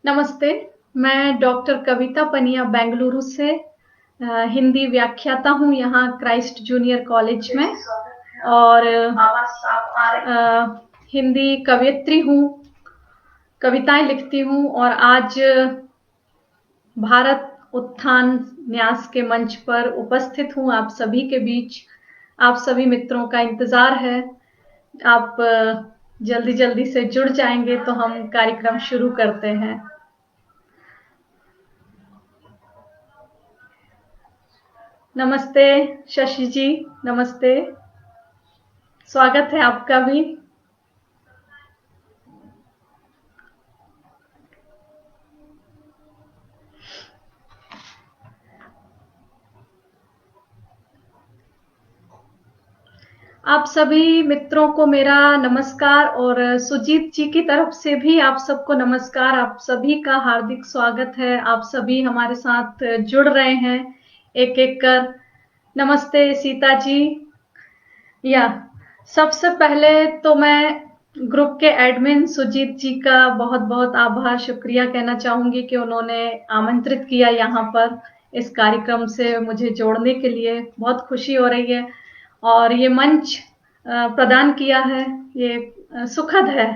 नमस्ते, मैं डॉक्टर कविता पनिया बेंगलुरु से हिंदी व्याख्याता हूँ यहाँ क्राइस्ट जूनियर कॉलेज में और हिंदी कवयित्री हूँ, कविताएं लिखती हूँ और आज भारत उत्थान न्यास के मंच पर उपस्थित हूँ आप सभी के बीच। आप सभी मित्रों का इंतजार है। आप जल्दी जल्दी से जुड़ जाएंगे तो हम कार्यक्रम शुरू करते हैं। नमस्ते शशि जी, नमस्ते, स्वागत है आपका भी। आप सभी मित्रों को मेरा नमस्कार और सुजीत जी की तरफ से भी आप सबको नमस्कार। आप सभी का हार्दिक स्वागत है। आप सभी हमारे साथ जुड़ रहे हैं एक एक कर। नमस्ते सीता जी। या सबसे पहले तो मैं ग्रुप के एडमिन सुजीत जी का बहुत बहुत आभार शुक्रिया कहना चाहूंगी कि उन्होंने आमंत्रित किया यहाँ पर इस कार्यक्रम से मुझे जोड़ने के लिए। बहुत खुशी हो रही है और ये मंच प्रदान किया है, ये सुखद है।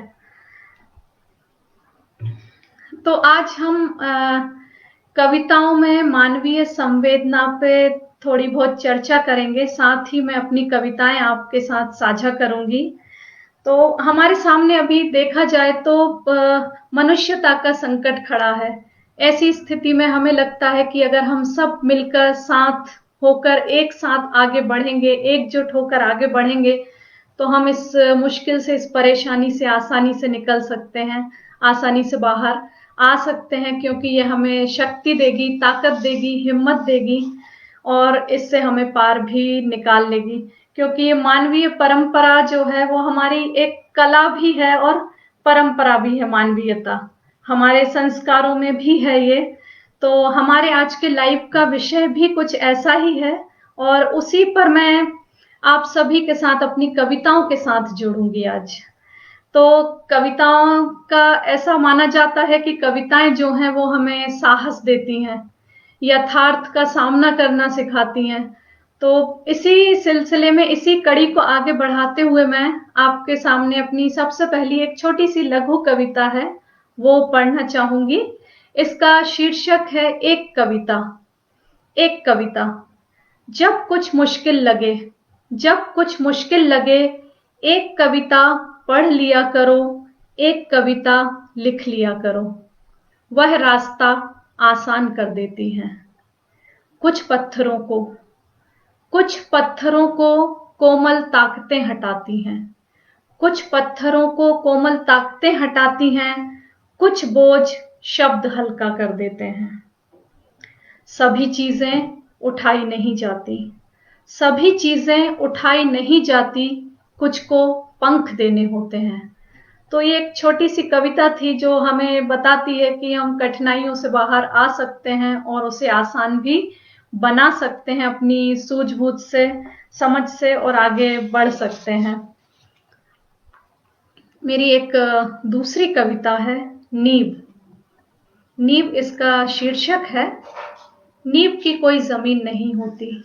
तो आज हम कविताओं में मानवीय संवेदना पे थोड़ी बहुत चर्चा करेंगे। साथ ही मैं अपनी कविताएं आपके साथ साझा करूंगी। तो हमारे सामने अभी देखा जाए तो मनुष्यता का संकट खड़ा है। ऐसी स्थिति में हमें लगता है कि अगर हम सब मिलकर साथ होकर एक साथ आगे बढ़ेंगे, एकजुट होकर आगे बढ़ेंगे, तो हम इस मुश्किल से, इस परेशानी से आसानी से निकल सकते हैं, आसानी से बाहर आ सकते हैं, क्योंकि ये हमें शक्ति देगी, ताकत देगी, हिम्मत देगी और इससे हमें पार भी निकाल लेगी। क्योंकि ये मानवीय परंपरा जो है वो हमारी एक कला भी है और परंपरा भी है। मानवीयता हमारे संस्कारों में भी है ये। तो हमारे आज के लाइव का विषय भी कुछ ऐसा ही है और उसी पर मैं आप सभी के साथ अपनी कविताओं के साथ जुड़ूंगी आज। तो कविताओं का ऐसा माना जाता है कि कविताएं जो हैं वो हमें साहस देती हैं, यथार्थ का सामना करना सिखाती हैं। तो इसी सिलसिले में, इसी कड़ी को आगे बढ़ाते हुए मैं आपके सामने अपनी सबसे पहली एक छोटी सी लघु कविता है वो पढ़ना चाहूंगी। इसका शीर्षक है एक कविता। एक कविता। जब कुछ मुश्किल लगे, जब कुछ मुश्किल लगे, एक कविता पढ़ लिया करो, एक कविता लिख लिया करो, वह रास्ता आसान कर देती है। कुछ पत्थरों को, कुछ पत्थरों को कोमल ताकतें हटाती हैं, कुछ पत्थरों को कोमल ताकतें हटाती हैं, कुछ बोझ शब्द हल्का कर देते हैं। सभी चीजें उठाई नहीं जाती, सभी चीजें उठाई नहीं जाती, कुछ को पंख देने होते हैं। तो ये एक छोटी सी कविता थी जो हमें बताती है कि हम कठिनाइयों से बाहर आ सकते हैं और उसे आसान भी बना सकते हैं अपनी सूझबूझ से, समझ से, और आगे बढ़ सकते हैं। मेरी एक दूसरी कविता है नींव। नींव इसका शीर्षक है। नींव की कोई जमीन नहीं होती,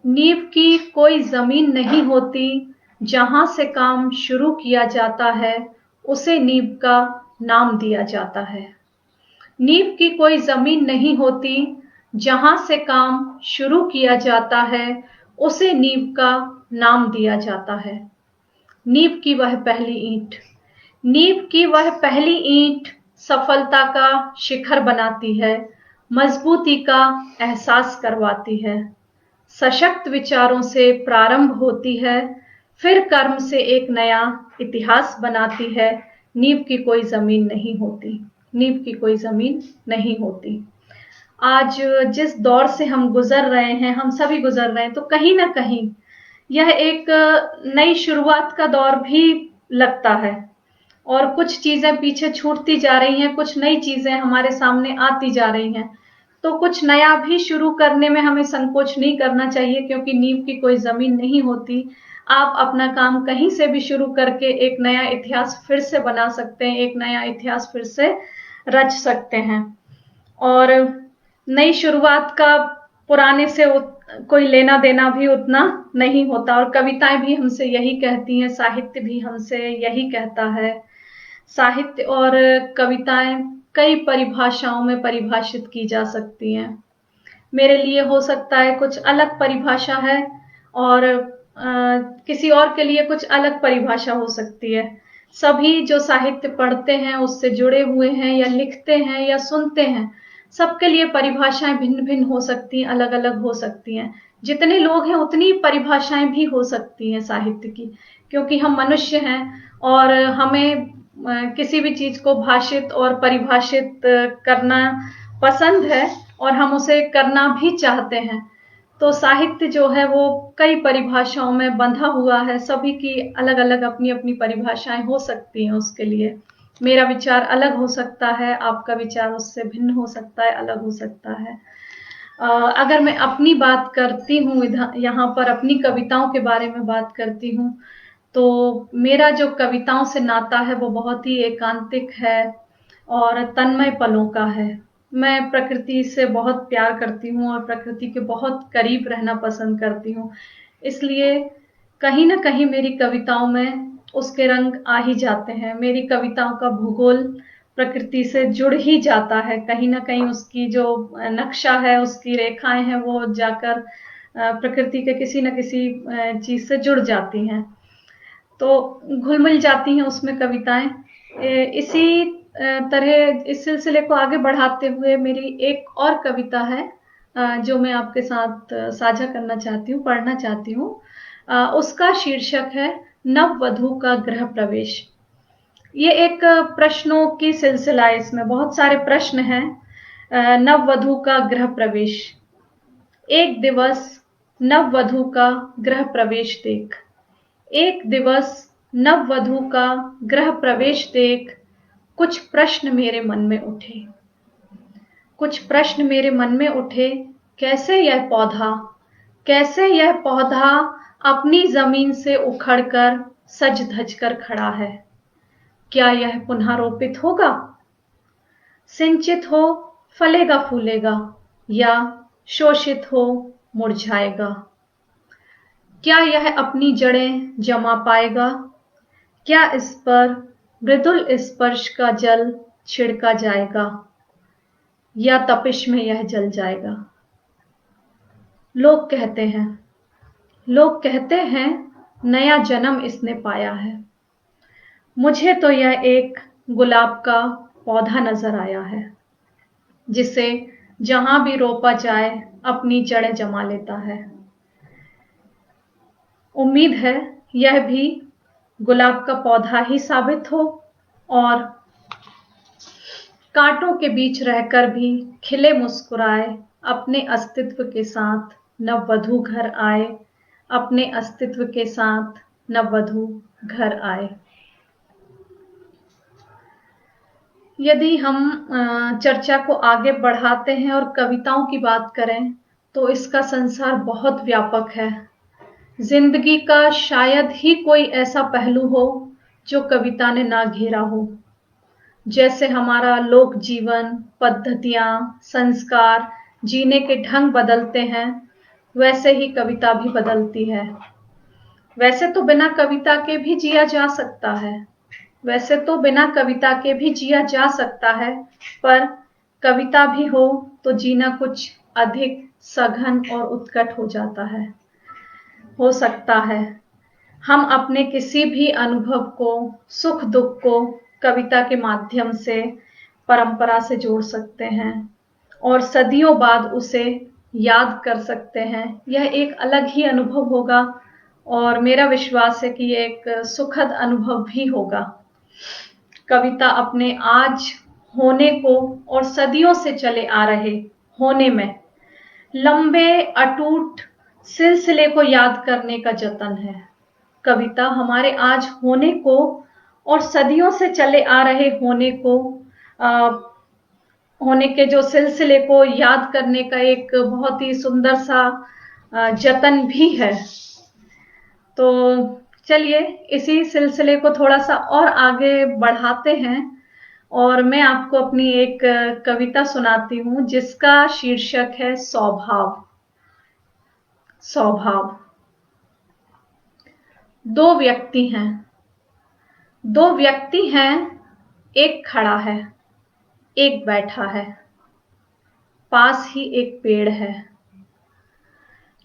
नींव की कोई जमीन नहीं होती, जहां से काम शुरू किया जाता है उसे नींव का नाम दिया जाता है। नींव की कोई जमीन नहीं होती, जहां से काम शुरू किया जाता है उसे नींव का नाम दिया जाता है। नींव की वह पहली ईंट, नींव की वह पहली ईंट सफलता का शिखर बनाती है, मजबूती का एहसास करवाती है। सशक्त विचारों से प्रारंभ होती है, फिर कर्म से एक नया इतिहास बनाती है। नींव की कोई जमीन नहीं होती, नींव की कोई जमीन नहीं होती। आज जिस दौर से हम गुजर रहे हैं, हम सभी गुजर रहे हैं, तो कहीं ना कहीं यह एक नई शुरुआत का दौर भी लगता है और कुछ चीजें पीछे छूटती जा रही हैं, कुछ नई चीजें हमारे सामने आती जा रही हैं। तो कुछ नया भी शुरू करने में हमें संकोच नहीं करना चाहिए, क्योंकि नींव की कोई जमीन नहीं होती। आप अपना काम कहीं से भी शुरू करके एक नया इतिहास फिर से बना सकते हैं, एक नया इतिहास फिर से रच सकते हैं। और नई शुरुआत का पुराने से कोई लेना देना भी उतना नहीं होता, और कविताएं भी हमसे यही कहती हैं, साहित्य भी हमसे यही कहता है। साहित्य और कविताएं कई परिभाषाओं में परिभाषित की जा सकती हैं। मेरे लिए हो सकता है कुछ अलग परिभाषा है, और किसी और के लिए कुछ अलग परिभाषा हो सकती है। सभी जो साहित्य पढ़ते हैं, उससे जुड़े हुए हैं, या लिखते हैं या सुनते हैं, सबके लिए परिभाषाएं भिन्न भिन्न हो सकती हैं, अलग अलग हो सकती हैं। जितने लोग हैं उतनी परिभाषाएं भी हो सकती हैं साहित्य की, क्योंकि हम मनुष्य हैं और हमें किसी भी चीज को भाषित और परिभाषित करना पसंद है, और हम उसे करना भी चाहते हैं। तो साहित्य जो है वो कई परिभाषाओं में बंधा हुआ है, सभी की अलग अलग अपनी अपनी परिभाषाएं हो सकती हैं उसके लिए। मेरा विचार अलग हो सकता है, आपका विचार उससे भिन्न हो सकता है, अलग हो सकता है। अगर मैं अपनी बात करती हूँ, यहाँ पर अपनी कविताओं के बारे में बात करती हूँ, तो मेरा जो कविताओं से नाता है वो बहुत ही एकांतिक है और तन्मय पलों का है। मैं प्रकृति से बहुत प्यार करती हूँ और प्रकृति के बहुत करीब रहना पसंद करती हूँ, इसलिए कहीं ना कहीं मेरी कविताओं में उसके रंग आ ही जाते हैं। मेरी कविताओं का भूगोल प्रकृति से जुड़ ही जाता है, कहीं ना कहीं उसकी जो नक्शा है, उसकी रेखाएं हैं, वो जाकर प्रकृति के किसी न किसी चीज से जुड़ जाती हैं, तो घुल मिल जाती हैं उसमें कविताएं। इसी तरह इस सिलसिले को आगे बढ़ाते हुए मेरी एक और कविता है जो मैं आपके साथ साझा करना चाहती हूँ, पढ़ना चाहती हूँ। उसका शीर्षक है नववधू का गृह प्रवेश। ये एक प्रश्नों की सिलसिला है, इसमें बहुत सारे प्रश्न हैं। नववधू का गृह प्रवेश। एक दिवस नववधू का गृह प्रवेश देख, एक दिवस नववधू का गृह प्रवेश देख, कुछ प्रश्न मेरे मन में उठे, कुछ प्रश्न मेरे मन में उठे। कैसे यह पौधा, कैसे यह पौधा अपनी जमीन से उखड़कर सज धज कर खड़ा है? क्या यह पुनः रोपित होगा, सिंचित हो फलेगा फूलेगा, या शोषित हो मुरझाएगा? क्या यह अपनी जड़ें जमा पाएगा, क्या इस पर मृदुल स्पर्श का जल छिड़का जाएगा, या तपिश में यह जल जाएगा? लोग कहते हैं, लोग कहते हैं नया जन्म इसने पाया है। मुझे तो यह एक गुलाब का पौधा नजर आया है, जिसे जहां भी रोपा जाए अपनी जड़ें जमा लेता है। उम्मीद है यह भी गुलाब का पौधा ही साबित हो, और कांटों के बीच रहकर भी खिले मुस्कुराए अपने अस्तित्व के साथ नववधू घर आए, अपने अस्तित्व के साथ नववधू घर आए। यदि हम चर्चा को आगे बढ़ाते हैं और कविताओं की बात करें, तो इसका संसार बहुत व्यापक है। जिंदगी का शायद ही कोई ऐसा पहलू हो जो कविता ने ना घेरा हो। जैसे हमारा लोक जीवन, पद्धतियां, संस्कार, जीने के ढंग बदलते हैं, वैसे ही कविता भी बदलती है। वैसे तो बिना कविता के भी जिया जा सकता है, वैसे तो बिना कविता के भी जिया जा सकता है, पर कविता भी हो तो जीना कुछ अधिक सघन और उत्कट हो जाता है। हो सकता है हम अपने किसी भी अनुभव को, सुख दुख को कविता के माध्यम से परंपरा से जोड़ सकते हैं और सदियों बाद उसे याद कर सकते हैं। यह एक अलग ही अनुभव होगा, और मेरा विश्वास है कि यह एक सुखद अनुभव भी होगा। कविता अपने आज होने को और सदियों से चले आ रहे होने में लंबे अटूट सिलसिले को याद करने का जतन है। कविता हमारे आज होने को और सदियों से चले आ रहे होने के जो सिलसिले को याद करने का एक बहुत ही सुंदर सा जतन भी है। तो चलिए इसी सिलसिले को थोड़ा सा और आगे बढ़ाते हैं और मैं आपको अपनी एक कविता सुनाती हूँ जिसका शीर्षक है स्वभाव। स्वभाव। दो व्यक्ति हैं, एक खड़ा है, एक बैठा है, पास ही एक पेड़ है।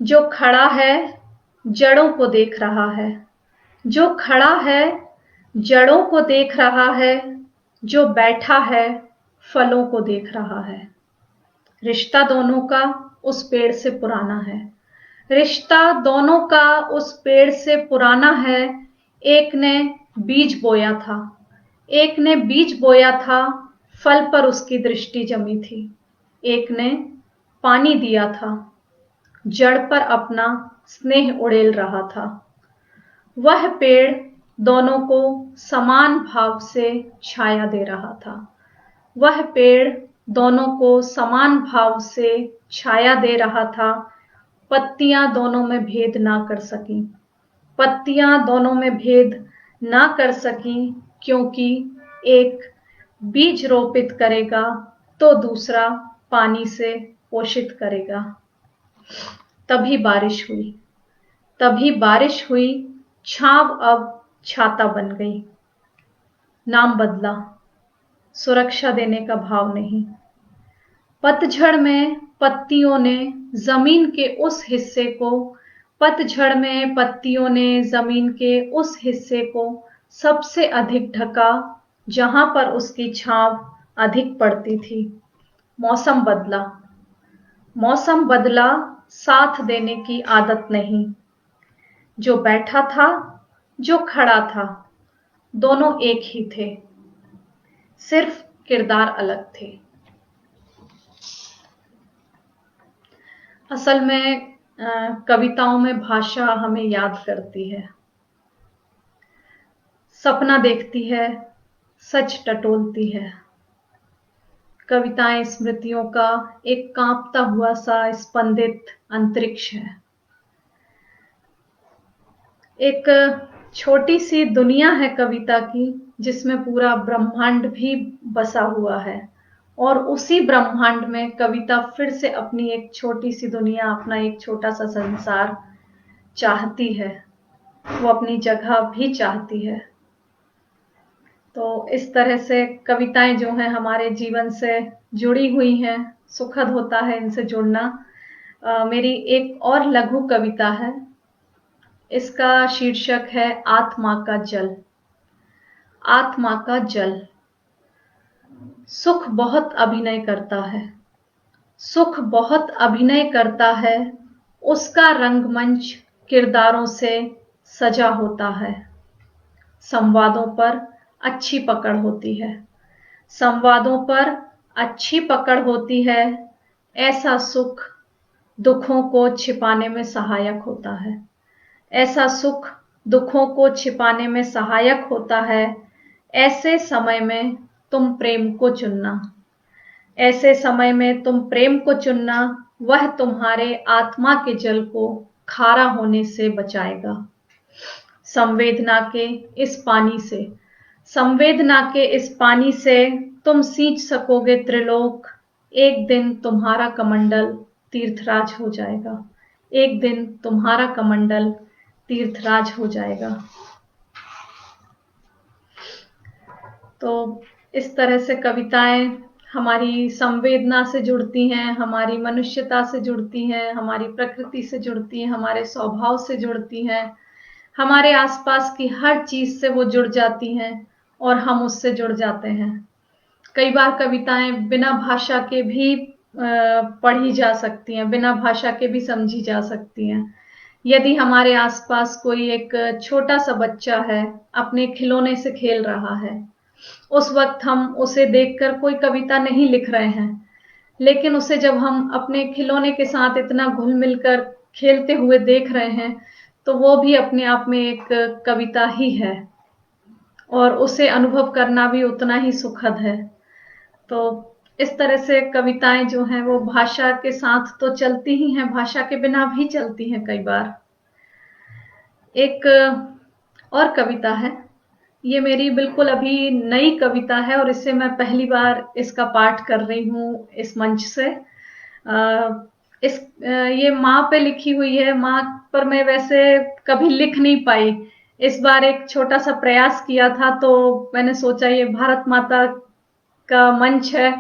जो खड़ा है जड़ों को देख रहा है, जो खड़ा है जड़ों को देख रहा है, जो बैठा है फलों को देख रहा है। रिश्ता दोनों का उस पेड़ से पुराना है, रिश्ता दोनों का उस पेड़ से पुराना है। एक ने बीज बोया था, एक ने बीज बोया था, फल पर उसकी दृष्टि जमी थी। एक ने पानी दिया था, जड़ पर अपना स्नेह उड़ेल रहा था। वह पेड़ दोनों को समान भाव से छाया दे रहा था। वह पेड़ दोनों को समान भाव से छाया दे रहा था। पत्तियां दोनों में भेद ना कर सकी, पत्तियां दोनों में भेद ना कर सकी, क्योंकि एक बीज रोपित करेगा तो दूसरा पानी से पोषित करेगा। तभी बारिश हुई, तभी बारिश हुई, छांव अब छाता बन गई। नाम बदला, सुरक्षा देने का भाव नहीं। पतझड़ में पत्तियों ने जमीन के उस हिस्से को, पतझड़ में पत्तियों ने जमीन के उस हिस्से को सबसे अधिक ढका जहां पर उसकी छांव अधिक पड़ती थी। मौसम बदला, मौसम बदला, साथ देने की आदत नहीं। जो बैठा था, जो खड़ा था, दोनों एक ही थे, सिर्फ किरदार अलग थे। असल में कविताओं में भाषा हमें याद करती है, सपना देखती है, सच टटोलती है। कविताएं स्मृतियों का एक कांपता हुआ सा स्पंदित अंतरिक्ष है। एक छोटी सी दुनिया है कविता की, जिसमें पूरा ब्रह्मांड भी बसा हुआ है, और उसी ब्रह्मांड में कविता फिर से अपनी एक छोटी सी दुनिया, अपना एक छोटा सा संसार चाहती है, वो अपनी जगह भी चाहती है। तो इस तरह से कविताएं जो हैं हमारे जीवन से जुड़ी हुई हैं, सुखद होता है इनसे जुड़ना। मेरी एक और लघु कविता है, इसका शीर्षक है आत्मा का जल। आत्मा का जल। सुख बहुत अभिनय करता है, सुख बहुत अभिनय करता है, उसका रंगमंच किरदारों से सजा होता है। संवादों पर अच्छी पकड़ होती है, संवादों पर अच्छी पकड़ होती है। ऐसा सुख दुखों को छिपाने में सहायक होता है, ऐसा सुख दुखों को छिपाने में सहायक होता है। ऐसे समय में तुम प्रेम को चुनना, ऐसे समय में तुम प्रेम को चुनना, वह तुम्हारे आत्मा के जल को खारा होने से बचाएगा। संवेदना के इस पानी से, संवेदना के इस पानी से तुम सींच सकोगे त्रिलोक। एक दिन तुम्हारा कमंडल तीर्थराज हो जाएगा, एक दिन तुम्हारा कमंडल तीर्थराज हो जाएगा। तो इस तरह से कविताएं हमारी संवेदना से जुड़ती हैं, हमारी मनुष्यता से जुड़ती हैं, हमारी प्रकृति से जुड़ती हैं, हमारे स्वभाव से जुड़ती हैं, हमारे आसपास की हर चीज से वो जुड़ जाती हैं और हम उससे जुड़ जाते हैं। कई बार कविताएं बिना भाषा के भी पढ़ी जा सकती हैं, बिना भाषा के भी समझी जा सकती हैं। यदि हमारे आसपास कोई एक छोटा सा बच्चा है, अपने खिलौने से खेल रहा है, उस वक्त हम उसे देखकर कोई कविता नहीं लिख रहे हैं, लेकिन उसे जब हम अपने खिलौने के साथ इतना घुल मिलकर खेलते हुए देख रहे हैं, तो वो भी अपने आप में एक कविता ही है, और उसे अनुभव करना भी उतना ही सुखद है। तो इस तरह से कविताएं जो हैं वो भाषा के साथ तो चलती ही हैं, भाषा के बिना भी चलती हैं कई बार। एक और कविता है ये मेरी बिल्कुल अभी नई कविता है और इससे मैं पहली बार इसका पाठ कर रही हूँ इस मंच से। ये माँ पे लिखी हुई है। माँ पर मैं वैसे कभी लिख नहीं पाई। इस बार एक छोटा सा प्रयास किया था, तो मैंने सोचा ये भारत माता का मंच है,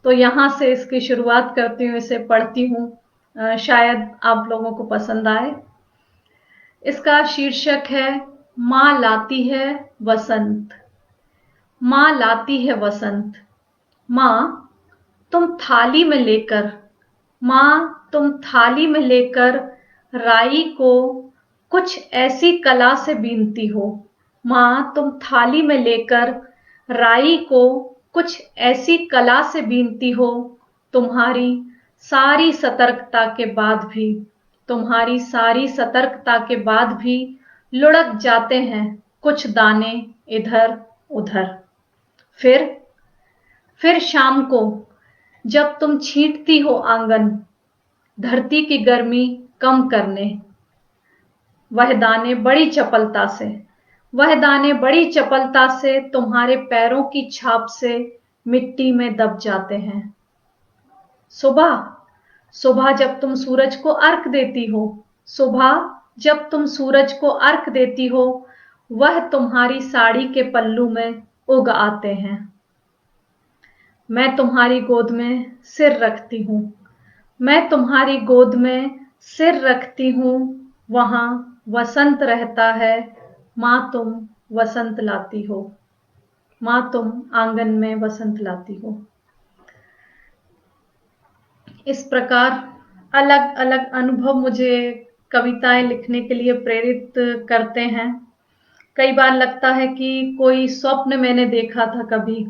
तो यहाँ से इसकी शुरुआत करती हूँ, इसे पढ़ती हूँ। शायद आप लोगों को पसंद आए। इसका शीर्षक है माँ लाती है वसंत। माँ लाती है वसंत। माँ तुम थाली में लेकर, माँ तुम थाली में लेकर राई को कुछ ऐसी कला से बीनती हो। माँ तुम थाली में लेकर राई को कुछ ऐसी कला से बीनती हो। तुम्हारी सारी सतर्कता के बाद भी, तुम्हारी सारी सतर्कता के बाद भी लुढ़क जाते हैं कुछ दाने इधर उधर। फिर शाम को जब तुम छींटती हो आंगन धरती की गर्मी कम करने, वह दाने बड़ी चपलता से, वह दाने बड़ी चपलता से तुम्हारे पैरों की छाप से मिट्टी में दब जाते हैं। सुबह सुबह जब तुम सूरज को अर्घ देती हो, सुबह जब तुम सूरज को अर्घ देती हो, वह तुम्हारी साड़ी के पल्लू में उग आते हैं। मैं तुम्हारी गोद में सिर रखती हूँ, मैं तुम्हारी गोद में सिर रखती हूँ, वहां वसंत रहता है। माँ तुम वसंत लाती हो, माँ तुम आंगन में वसंत लाती हो। इस प्रकार अलग अलग अनुभव मुझे कविताएं लिखने के लिए प्रेरित करते हैं। कई बार लगता है कि कोई स्वप्न मैंने देखा था, कभी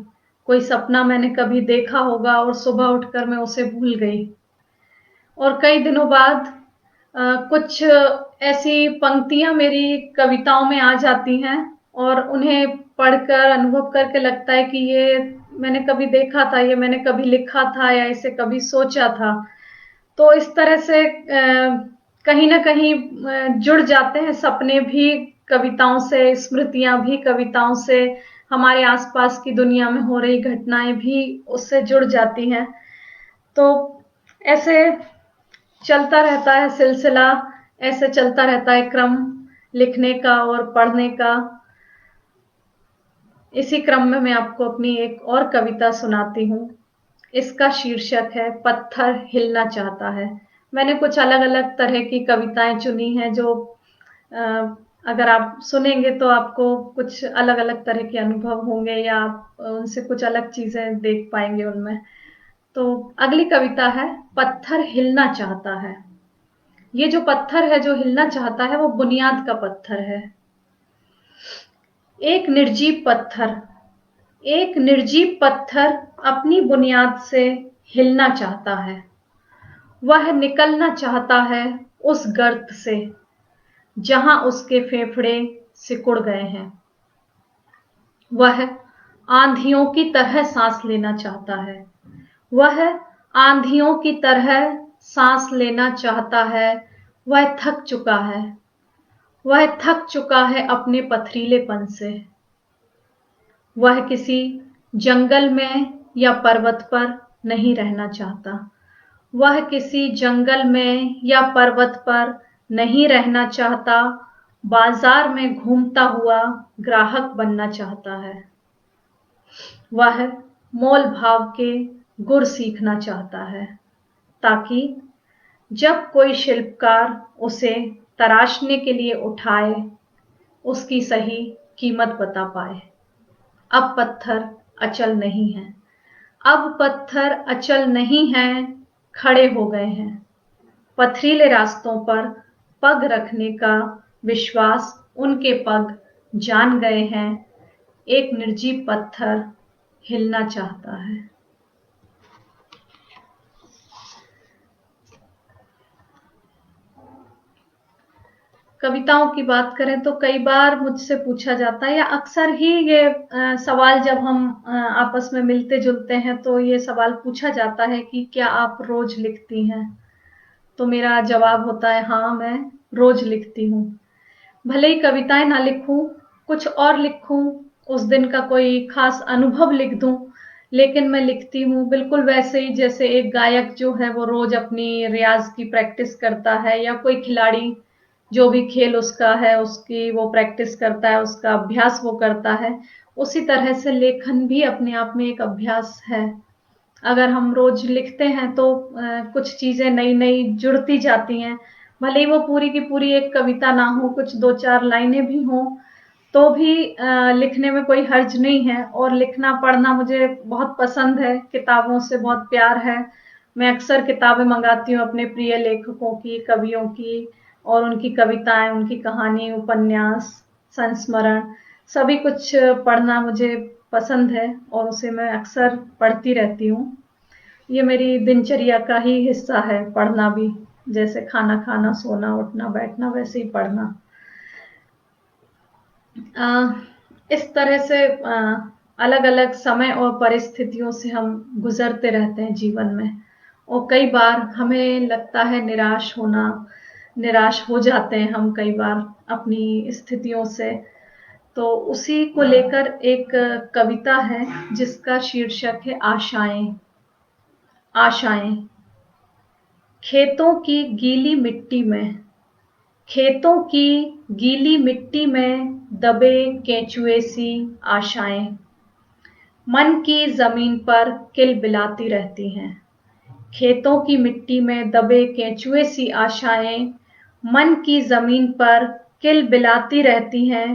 कोई सपना मैंने कभी देखा होगा और सुबह उठकर मैं उसे भूल गई। और कई दिनों बाद कुछ ऐसी पंक्तियां मेरी कविताओं में आ जाती हैं और उन्हें पढ़कर अनुभव करके लगता है कि ये मैंने कभी देखा था, ये मैंने कभी लिखा था या इसे कभी सोचा था। तो इस तरह से कहीं ना कहीं जुड़ जाते हैं सपने भी कविताओं से, स्मृतियां भी कविताओं से, हमारे आसपास की दुनिया में हो रही घटनाएं भी उससे जुड़ जाती हैं। तो ऐसे चलता रहता है सिलसिला, ऐसे चलता रहता है क्रम लिखने का और पढ़ने का। इसी क्रम में मैं आपको अपनी एक और कविता सुनाती हूँ। इसका शीर्षक है पत्थर हिलना चाहता है। मैंने कुछ अलग अलग तरह की कविताएं चुनी हैं जो अगर आप सुनेंगे तो आपको कुछ अलग अलग तरह के अनुभव होंगे या आप उनसे कुछ अलग चीजें देख पाएंगे उनमें। तो अगली कविता है पत्थर हिलना चाहता है। ये जो पत्थर है जो हिलना चाहता है वो बुनियाद का पत्थर है। एक निर्जीव पत्थर, एक निर्जीव पत्थर अपनी बुनियाद से हिलना चाहता है। वह निकलना चाहता है उस गर्त से जहां उसके फेफड़े सिकुड़ गए हैं। वह आंधियों की तरह सांस लेना चाहता है। वह आंधियों की तरह सांस लेना चाहता है। वह थक चुका है। वह थक चुका है अपने पथरीलेपन से। वह किसी जंगल में या पर्वत पर नहीं रहना चाहता। वह किसी जंगल में या पर्वत पर नहीं रहना चाहता। बाजार में घूमता हुआ ग्राहक बनना चाहता है। वह मोल भाव के गुर सीखना चाहता है ताकि जब कोई शिल्पकार उसे तराशने के लिए उठाए उसकी सही कीमत बता पाए। अब पत्थर अचल नहीं है। अब पत्थर अचल नहीं है, खड़े हो गए हैं। पथरीले रास्तों पर पग रखने का विश्वास उनके पग जान गए हैं। एक निर्जीव पत्थर हिलना चाहता है। कविताओं की बात करें तो कई बार मुझसे पूछा जाता है या अक्सर ही ये सवाल जब हम आपस में मिलते जुलते हैं तो ये सवाल पूछा जाता है कि क्या आप रोज लिखती हैं। तो मेरा जवाब होता है हाँ, मैं रोज लिखती हूँ। भले ही कविताएं ना लिखूं, कुछ और लिखूं, उस दिन का कोई खास अनुभव लिख दूं, लेकिन मैं लिखती हूँ बिल्कुल वैसे ही जैसे एक गायक जो है वो रोज अपनी रियाज की प्रैक्टिस करता है, या कोई खिलाड़ी जो भी खेल उसका है उसकी वो प्रैक्टिस करता है, उसका अभ्यास वो करता है। उसी तरह से लेखन भी अपने आप में एक अभ्यास है। अगर हम रोज लिखते हैं तो कुछ चीजें नई नई जुड़ती जाती हैं। भले ही वो पूरी की पूरी एक कविता ना हो, कुछ दो चार लाइनें भी हों, तो भी लिखने में कोई हर्ज नहीं है। और लिखना पढ़ना मुझे बहुत पसंद है, किताबों से बहुत प्यार है। मैं अक्सर किताबें मंगाती हूँ अपने प्रिय लेखकों की, कवियों की, और उनकी कविताएं, उनकी कहानी, उपन्यास, संस्मरण, सभी कुछ पढ़ना मुझे पसंद है और उसे मैं अक्सर पढ़ती रहती हूँ। ये मेरी दिनचर्या का ही हिस्सा है पढ़ना भी, जैसे खाना खाना, सोना, उठना, बैठना, वैसे ही पढ़ना। इस तरह से अलग अलग समय और परिस्थितियों से हम गुजरते रहते हैं जीवन में, और कई बार हमें लगता है निराश हो जाते हैं हम कई बार अपनी स्थितियों से। तो उसी को लेकर एक कविता है जिसका शीर्षक है आशाएं। आशाएं। खेतों की गीली मिट्टी में, खेतों की गीली मिट्टी में दबे केंचुए सी आशाएं मन की जमीन पर किलबिलाती रहती हैं। खेतों की मिट्टी में दबे केंचुए सी आशाएं मन की जमीन पर किलबिलाती रहती हैं।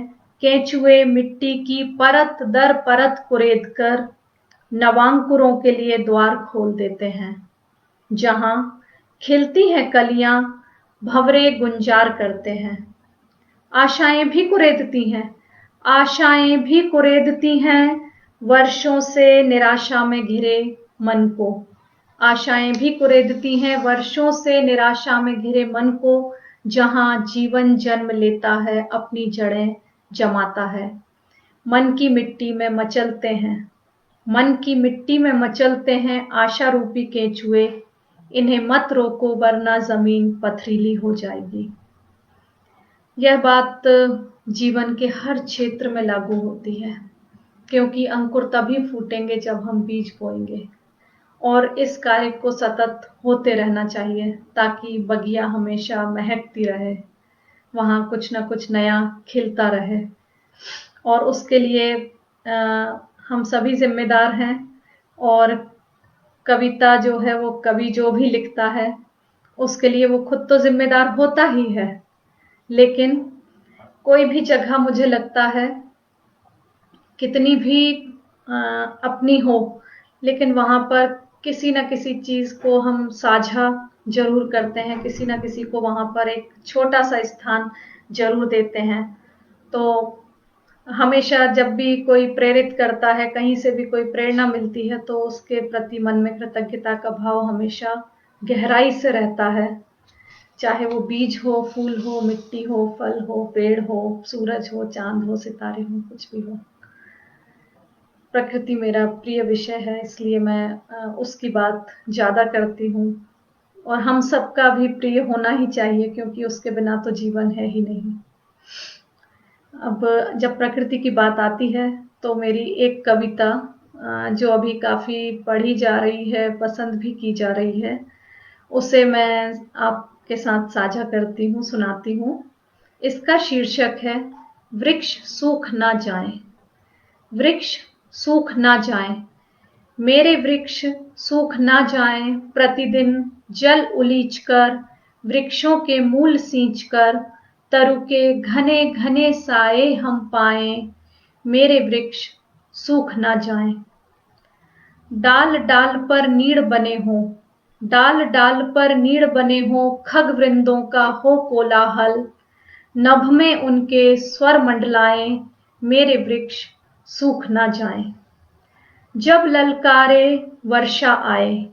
केंचुए मिट्टी की परत दर परत कुरेद कर नवांकुरों के लिए द्वार खोल देते हैं। जहां खिलती हैं कलियां, भंवरे गुंजार करते हैं। आशाएं भी कुरेदती हैं, आशाएं भी कुरेदती हैं, वर्षों से निराशा में घिरे मन को। आशाएं भी कुरेदती हैं, वर्षों से निराशा में घिरे मन को, जहां जीवन जन्म लेता है, अपनी जड़ें जमाता है। मन की मिट्टी में मचलते हैं, मन की मिट्टी में मचलते हैं आशा रूपी केंचुए। इन्हें मत रोको वरना जमीन पथरीली हो जाएगी। यह बात जीवन के हर क्षेत्र में लागू होती है, क्योंकि अंकुर तभी फूटेंगे जब हम बीज बोएंगे। और इस कार्य को सतत होते रहना चाहिए ताकि बगिया हमेशा महकती रहे, वहां कुछ ना कुछ नया खिलता रहे। और उसके लिए हम सभी जिम्मेदार हैं। और कविता जो है वो कवि जो भी लिखता है उसके लिए वो खुद तो जिम्मेदार होता ही है, लेकिन कोई भी जगह मुझे लगता है कितनी भी अपनी हो, लेकिन वहां पर किसी न किसी चीज को हम साझा जरूर करते हैं, किसी न किसी को वहां पर एक छोटा सा स्थान जरूर देते हैं। तो हमेशा जब भी कोई प्रेरित करता है, कहीं से भी कोई प्रेरणा मिलती है, तो उसके प्रति मन में कृतज्ञता का भाव हमेशा गहराई से रहता है। चाहे वो बीज हो, फूल हो, मिट्टी हो, फल हो, पेड़ हो, सूरज हो, चांद हो, सितारे हो, कुछ भी हो। प्रकृति मेरा प्रिय विषय है, इसलिए मैं उसकी बात ज्यादा करती हूँ। और हम सबका भी प्रिय होना ही चाहिए, क्योंकि उसके बिना तो जीवन है ही नहीं। अब जब प्रकृति की बात आती है तो मेरी एक कविता जो अभी काफी पढ़ी जा रही है, पसंद भी की जा रही है, उसे मैं आपके साथ साझा करती हूँ, सुनाती हूँ। इसका शीर्षक है वृक्ष सूख ना जाए। वृक्ष सूख ना जाए, मेरे वृक्ष सूख ना जाए, प्रतिदिन जल उलीच कर, वृक्षों के मूल सींच कर, तरु के घने घने साए हम पाए, मेरे वृक्ष सूख ना जाए। डाल डाल पर नीड़ बने हो, डाल डाल पर नीड़ बने हो, खग वृंदों का हो कोलाहल, नभ में उनके स्वर मंडलाए, मेरे वृक्ष सूख ना जाए। जब ललकारे वर्षा आए,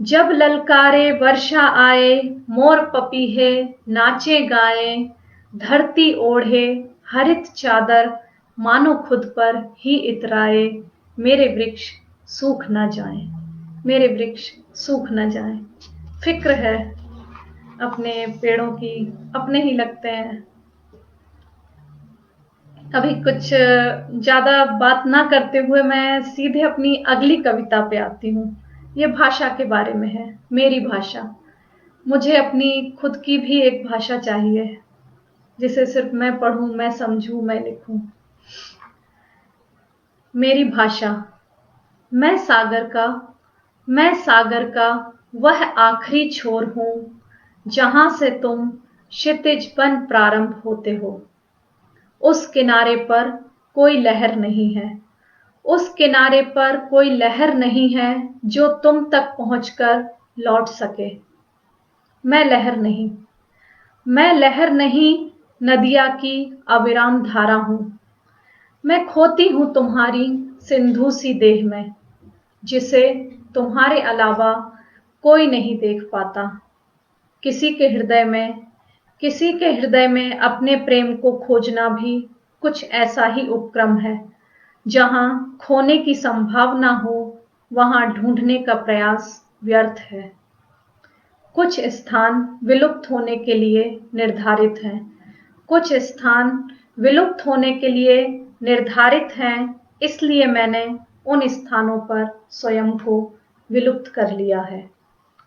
जब ललकारे वर्षा आए, मोर पपीहे नाचे गाए, धरती ओढ़े हरित चादर, मानो खुद पर ही इतराए, मेरे वृक्ष सूख ना जाए, मेरे वृक्ष सूख ना जाए। फिक्र है अपने पेड़ों की, अपने ही लगते हैं। अभी कुछ ज्यादा बात ना करते हुए मैं सीधे अपनी अगली कविता पे आती हूँ। ये भाषा के बारे में है, मेरी भाषा। मुझे अपनी खुद की भी एक भाषा चाहिए, जिसे सिर्फ मैं पढ़ूं, मैं समझूं, मैं लिखूं। मेरी भाषा। मैं सागर का, मैं सागर का वह आखिरी छोर हूं, जहां से तुम क्षितिज बन प्रारंभ होते हो। उस किनारे पर कोई लहर नहीं है, उस किनारे पर कोई लहर नहीं है जो तुम तक पहुंचकर लौट सके। मैं लहर नहीं, मैं लहर नहीं, नदिया की अविराम धारा हूं। मैं खोती हूं तुम्हारी सिंधु सी देह में, जिसे तुम्हारे अलावा कोई नहीं देख पाता। किसी के हृदय में, किसी के हृदय में अपने प्रेम को खोजना भी कुछ ऐसा ही उपक्रम है। जहां खोने की संभावना हो, वहां ढूंढने का प्रयास व्यर्थ है। कुछ स्थान विलुप्त होने के लिए निर्धारित हैं, कुछ स्थान विलुप्त होने के लिए निर्धारित हैं, इसलिए मैंने उन स्थानों पर स्वयं को विलुप्त कर लिया है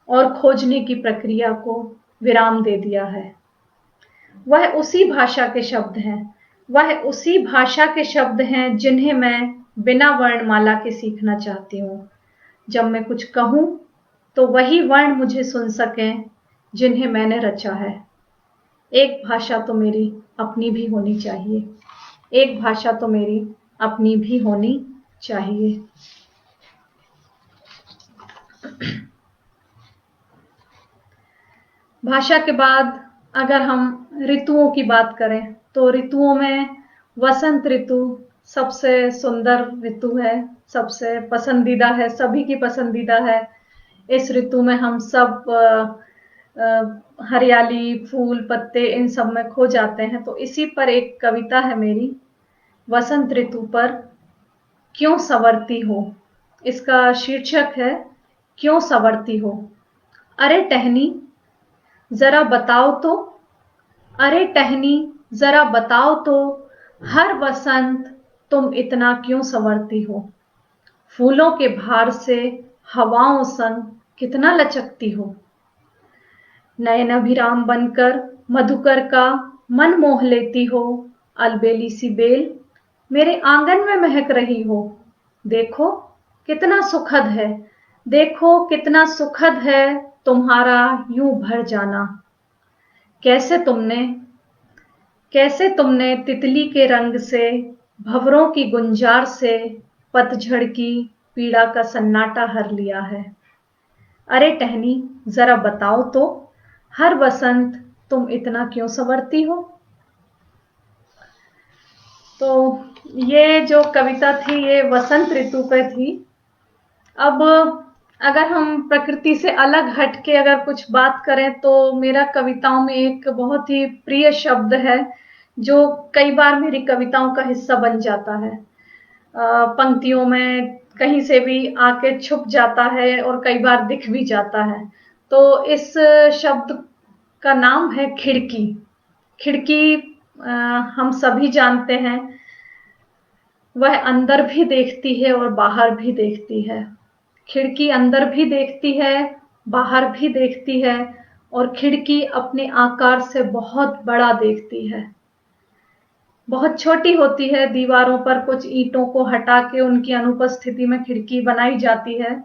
और खोजने की प्रक्रिया को विराम दे दिया है। वह उसी भाषा के शब्द हैं, वह उसी भाषा के शब्द हैं जिन्हें मैं बिना वर्णमाला के सीखना चाहती हूँ। जब मैं कुछ कहूँ तो वही वर्ण मुझे सुन सकें जिन्हें मैंने रचा है। एक भाषा तो मेरी अपनी भी होनी चाहिए, एक भाषा तो मेरी अपनी भी होनी चाहिए। भाषा के बाद अगर हम ऋतुओं की बात करें तो ऋतुओं में वसंत ऋतु सबसे सुंदर ऋतु है, सबसे पसंदीदा है, सभी की पसंदीदा है। इस ऋतु में हम सब हरियाली, फूल, पत्ते इन सब में खो जाते हैं। तो इसी पर एक कविता है मेरी, वसंत ऋतु पर, क्यों संवरती हो। इसका शीर्षक है क्यों संवरती हो। अरे टहनी जरा बताओ तो, अरे टहनी जरा बताओ तो, हर वसंत तुम इतना क्यों संवरती हो। फूलों के भार से हवाओं संग कितना लचकती हो। नयनाभिराम बनकर मधुकर का मन मोह लेती हो। अलबेली सी बेल मेरे आंगन में महक रही हो। देखो कितना सुखद है, देखो कितना सुखद है तुम्हारा यूं भर जाना। कैसे तुमने, कैसे तुमने तितली के रंग से, भंवरों की गुंजार से पतझड़ की पीड़ा का सन्नाटा हर लिया है। अरे टहनी जरा बताओ तो, हर वसंत तुम इतना क्यों संवरती हो। तो ये जो कविता थी ये वसंत ऋतु पे थी। अब अगर हम प्रकृति से अलग हट के अगर कुछ बात करें तो मेरा कविताओं में एक बहुत ही प्रिय शब्द है जो कई बार मेरी कविताओं का हिस्सा बन जाता है। पंक्तियों में कहीं से भी आके छुप जाता है और कई बार दिख भी जाता है। तो इस शब्द का नाम है खिड़की। खिड़की हम सभी जानते हैं, वह अंदर भी देखती है और बाहर भी देखती है। खिड़की अंदर भी देखती है, बाहर भी देखती है, और खिड़की अपने आकार से बहुत बड़ा देखती है। बहुत छोटी होती है, दीवारों पर कुछ ईंटों को हटा के उनकी अनुपस्थिति में खिड़की बनाई जाती है,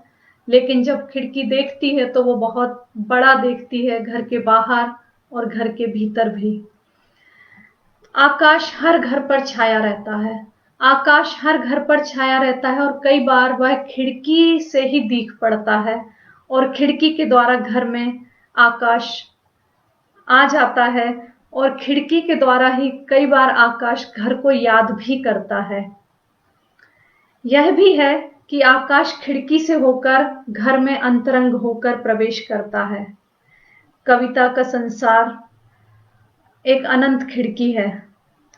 लेकिन जब खिड़की देखती है तो वो बहुत बड़ा देखती है, घर के बाहर और घर के भीतर भी। आकाश हर घर पर छाया रहता है, आकाश हर घर पर छाया रहता है, और कई बार वह खिड़की से ही दिख पड़ता है और खिड़की के द्वारा घर में आकाश आ जाता है, और खिड़की के द्वारा ही कई बार आकाश घर को याद भी करता है। यह भी है कि आकाश खिड़की से होकर घर में अंतरंग होकर प्रवेश करता है। कविता का संसार एक अनंत खिड़की है।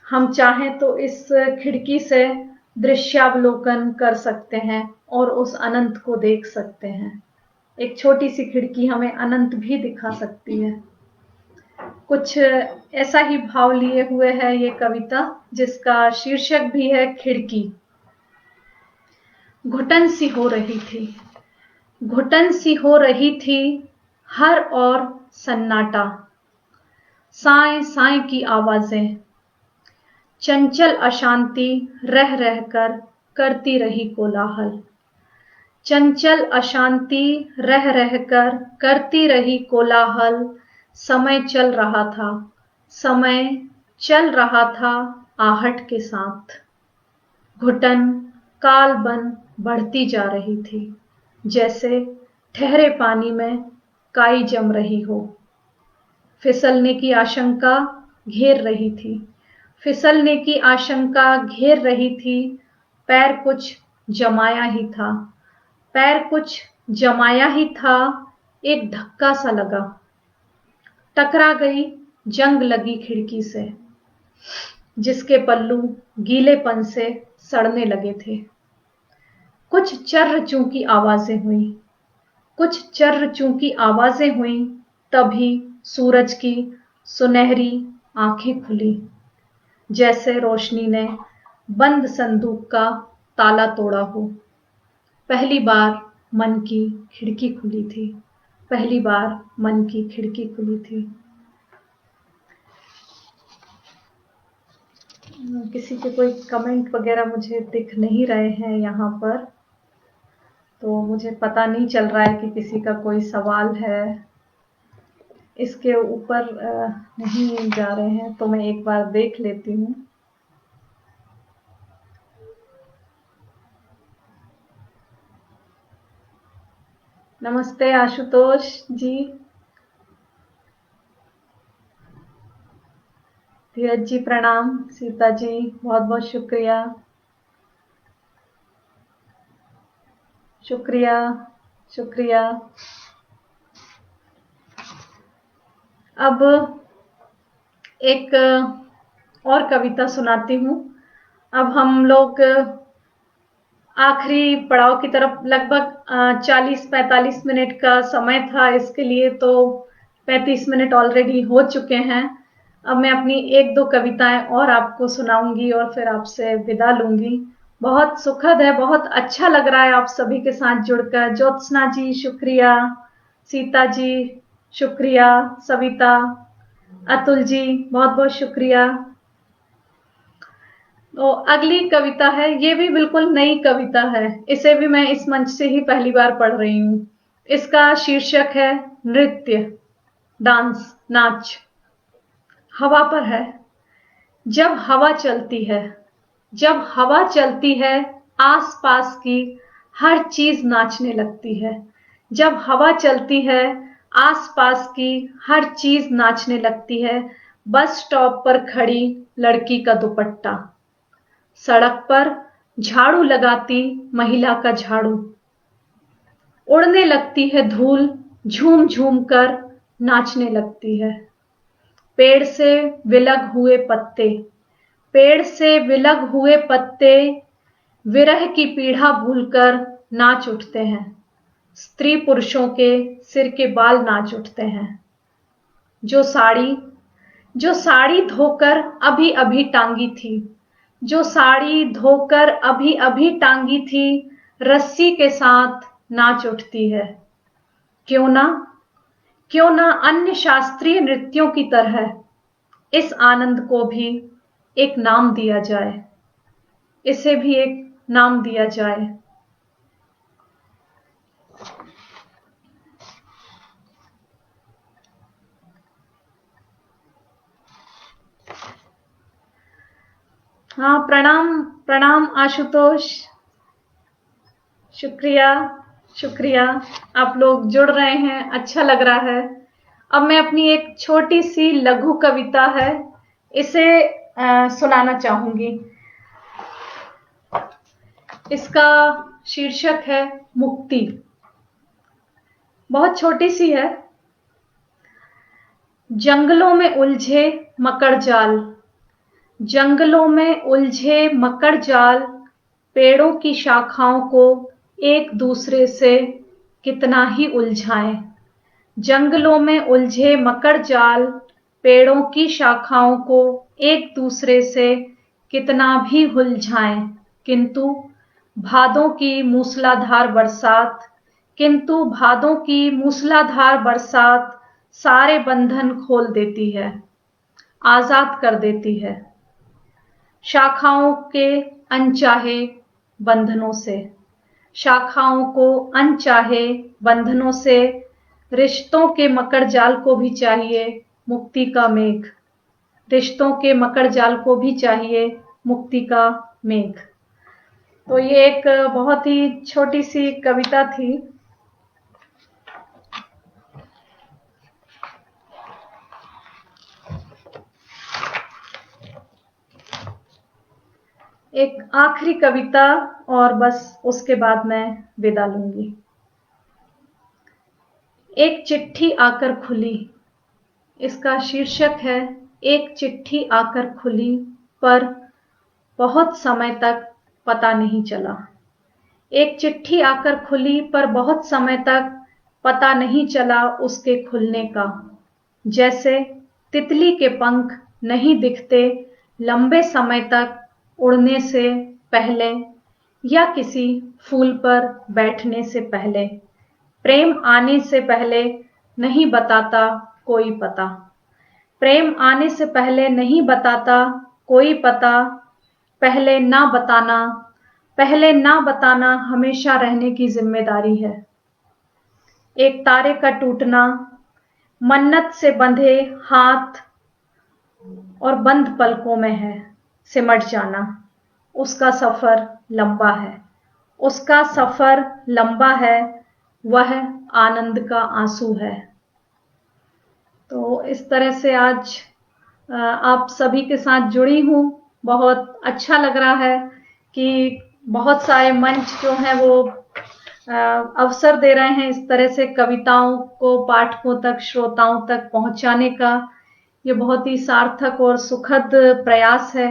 हम चाहें तो इस खिड़की से दृश्यावलोकन कर सकते हैं और उस अनंत को देख सकते हैं। एक छोटी सी खिड़की हमें अनंत भी दिखा सकती है। कुछ ऐसा ही भाव लिए हुए है ये कविता, जिसका शीर्षक भी है खिड़की। घुटन सी हो रही थी, घुटन सी हो रही थी, हर ओर सन्नाटा, साए साए की आवाजें, चंचल अशांति रह रहकर करती रही कोलाहल, चंचल अशांति रह रहकर करती रही कोलाहल। समय चल रहा था, समय चल रहा था आहट के साथ। घुटन काल बन बढ़ती जा रही थी, जैसे ठहरे पानी में काई जम रही हो। फिसलने की आशंका घेर रही थी, फिसलने की आशंका घेर रही थी। पैर कुछ जमाया ही था, पैर कुछ जमाया ही था। एक धक्का सा लगा, टकरा गई जंग लगी खिड़की से, जिसके पल्लू गीलेपन से सड़ने लगे थे। कुछ चर्र-चू की आवाजें हुई, कुछ चर्र-चू की आवाजें हुई। तभी सूरज की सुनहरी आंखें खुली, जैसे रोशनी ने बंद संदूक का ताला तोड़ा हो। पहली बार मन की खिड़की खुली थी, पहली बार मन की खिड़की खुली थी। किसी के कोई कमेंट वगैरह मुझे दिख नहीं रहे हैं यहाँ पर, तो मुझे पता नहीं चल रहा है कि किसी का कोई सवाल है। इसके ऊपर नहीं जा रहे हैं, तो मैं एक बार देख लेती हूँ। नमस्ते आशुतोष जी, धीरज जी प्रणाम, सीता जी बहुत बहुत शुक्रिया, शुक्रिया शुक्रिया। अब एक और कविता सुनाती हूँ। अब हम लोग आखिरी पड़ाव की तरफ, लगभग 40-45 मिनट का समय था इसके लिए, तो 35 मिनट ऑलरेडी हो चुके हैं। अब मैं अपनी 1-2 कविताएं और आपको सुनाऊंगी और फिर आपसे विदा लूंगी। बहुत सुखद है, बहुत अच्छा लग रहा है आप सभी के साथ जुड़कर। ज्योत्सना जी शुक्रिया, सीता जी शुक्रिया, सविता, अतुल जी बहुत बहुत शुक्रिया। तो अगली कविता है, ये भी बिल्कुल नई कविता है, इसे भी मैं इस मंच से ही पहली बार पढ़ रही हूँ। इसका शीर्षक है नृत्य, डांस, नाच। हवा पर है। जब हवा चलती है, जब हवा चलती है, आस-पास की हर चीज नाचने लगती है। जब हवा चलती है, आस-पास की हर चीज नाचने लगती है। बस स्टॉप पर खड़ी लड़की का दुपट्टा, सड़क पर झाड़ू लगाती महिला का झाड़ू, उड़ने लगती है धूल, झूम झूम कर नाचने लगती है। पेड़ से विलग हुए पत्ते, पेड़ से विलग हुए पत्ते, विरह की पीड़ा भूलकर नाच उठते हैं। स्त्री पुरुषों के सिर के बाल नाच उठते हैं। जो साड़ी, जो साड़ी धोकर अभी अभी टांगी थी, जो साड़ी धोकर अभी अभी टांगी थी, रस्सी के साथ नाच उठती है। क्यों ना, क्यों ना अन्य शास्त्रीय नृत्यों की तरह इस आनंद को भी एक नाम दिया जाए, इसे भी एक नाम दिया जाए। हाँ, प्रणाम प्रणाम आशुतोष, शुक्रिया शुक्रिया। आप लोग जुड़ रहे हैं, अच्छा लग रहा है। अब मैं अपनी एक छोटी सी लघु कविता है, इसे सुनाना चाहूंगी। इसका शीर्षक है मुक्ति। बहुत छोटी सी है। जंगलों में उलझे मकड़ जाल, जंगलों में उलझे मकड़ जाल, पेड़ों की शाखाओं को एक दूसरे से कितना ही उलझाएं। जंगलों में उलझे मकड़ जाल, पेड़ों की शाखाओं को एक दूसरे से कितना भी उलझाएं, किंतु भादों की मूसलाधार बरसात किंतु भादों की मूसलाधार बरसात सारे बंधन खोल देती है, आजाद कर देती है शाखाओं के अनचाहे बंधनों से। शाखाओं को अनचाहे बंधनों से रिश्तों के मकड़ जाल को भी चाहिए मुक्ति का मेघ। रिश्तों के मकड़ जाल को भी चाहिए मुक्ति का मेघ। तो ये एक बहुत ही छोटी सी कविता थी। एक आखिरी कविता और बस उसके बाद मैं विदा लूंगी। एक चिट्ठी आकर खुली, इसका शीर्षक है एक चिट्ठी आकर खुली पर बहुत समय तक पता नहीं चला। एक चिट्ठी आकर खुली पर बहुत समय तक पता नहीं चला उसके खुलने का। जैसे तितली के पंख नहीं दिखते लंबे समय तक उड़ने से पहले या किसी फूल पर बैठने से पहले। प्रेम आने से पहले नहीं बताता कोई पता। प्रेम आने से पहले नहीं बताता कोई पता। पहले ना बताना हमेशा रहने की जिम्मेदारी है। एक तारे का टूटना, मन्नत से बंधे हाथ और बंद पलकों में है सिमट जाना। उसका सफर लंबा है, उसका सफर लंबा है, वह आनंद का आंसू है। तो इस तरह से आज आप सभी के साथ जुड़ी हूँ। बहुत अच्छा लग रहा है कि बहुत सारे मंच जो हैं वो अवसर दे रहे हैं इस तरह से कविताओं को पाठकों तक, श्रोताओं तक पहुंचाने का। ये बहुत ही सार्थक और सुखद प्रयास है।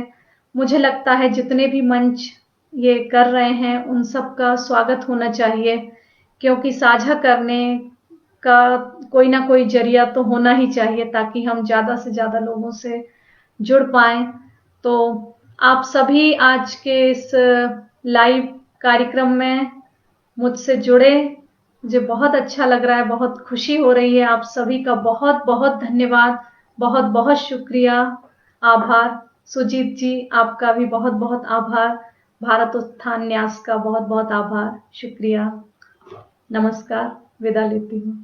मुझे लगता है जितने भी मंच ये कर रहे हैं उन सब का स्वागत होना चाहिए, क्योंकि साझा करने का कोई ना कोई जरिया तो होना ही चाहिए ताकि हम ज़्यादा से ज़्यादा लोगों से जुड़ पाएं। तो आप सभी आज के इस लाइव कार्यक्रम में मुझसे जुड़े, मुझे बहुत अच्छा लग रहा है, बहुत खुशी हो रही है। आप सभी का बहुत बहुत धन्यवाद, बहुत बहुत शुक्रिया, आभार। सुजीत जी आपका भी बहुत बहुत आभार। भारत उत्थान न्यास का बहुत बहुत आभार, शुक्रिया। नमस्कार, विदा लेती हूँ।